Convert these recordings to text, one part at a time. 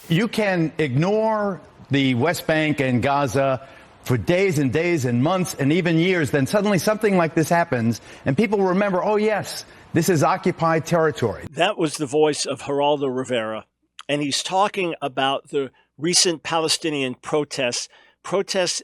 You can ignore the West Bank and Gaza for days and days and months and even years. Then suddenly something like this happens and people remember, oh, yes, this is occupied territory. That was the voice of Geraldo Rivera. And he's talking about the recent Palestinian protests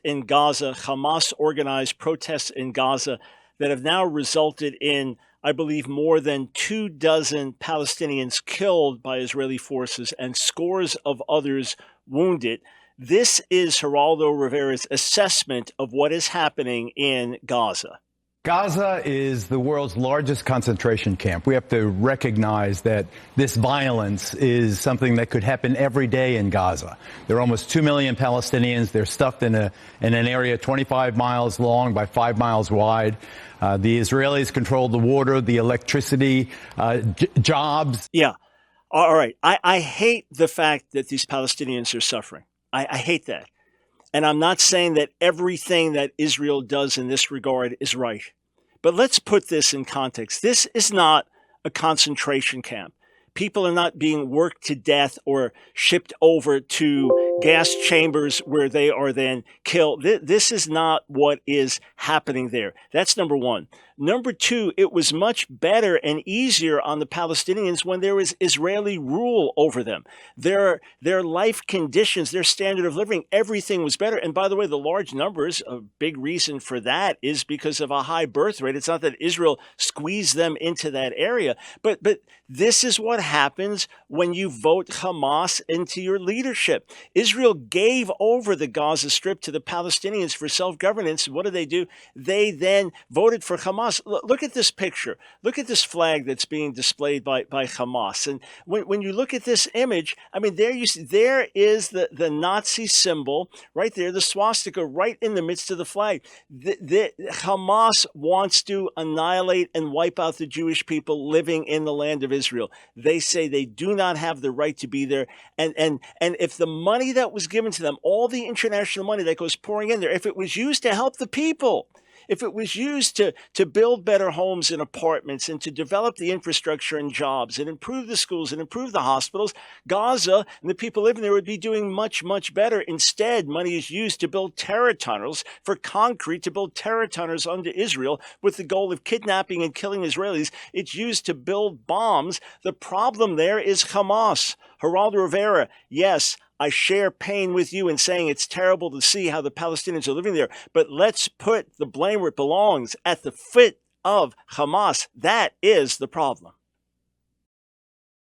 in Gaza, Hamas organized protests in Gaza that have now resulted in, I believe, more than 24 Palestinians killed by Israeli forces and scores of others wounded. This is Geraldo Rivera's assessment of what is happening in Gaza. Gaza is the world's largest concentration camp. We have to recognize that this violence is something that could happen every day in Gaza. There are almost 2 million Palestinians. They're stuffed in an area 25 miles long by 5 miles wide. The Israelis control the water, the electricity, jobs. Yeah. All right. I hate the fact that these Palestinians are suffering. I hate that. And I'm not saying that everything that Israel does in this regard is right. But let's put this in context. This is not a concentration camp. People are not being worked to death or shipped over to gas chambers where they are then killed. This is not what is happening there. That's number one. Number two, it was much better and easier on the Palestinians when there was Israeli rule over them. Their life conditions, their standard of living, everything was better. And by the way, the large numbers, a big reason for that is because of a high birth rate. It's not that Israel squeezed them into that area, but this is what happens when you vote Hamas into your leadership. Israel gave over the Gaza Strip to the Palestinians for self-governance. What do? They then voted for Hamas. Look at this picture. Look at this flag that's being displayed by Hamas. And when you look at this image, I mean, there is the Nazi symbol right there, the swastika right in the midst of the flag. Hamas wants to annihilate and wipe out the Jewish people living in the land of Israel. They say they do not have the right to be there. And if the money that was given to them, all the international money that goes pouring in there, if it was used to help the people, if it was used to build better homes and apartments and to develop the infrastructure and jobs and improve the schools and improve the hospitals, Gaza and the people living there would be doing much, much better. Instead, money is used to build terror tunnels for concrete, to build terror tunnels under Israel with the goal of kidnapping and killing Israelis. It's used to build bombs. The problem there is Hamas. Geraldo Rivera, yes, I share pain with you in saying it's terrible to see how the Palestinians are living there, but let's put the blame where it belongs, at the foot of Hamas. That is the problem.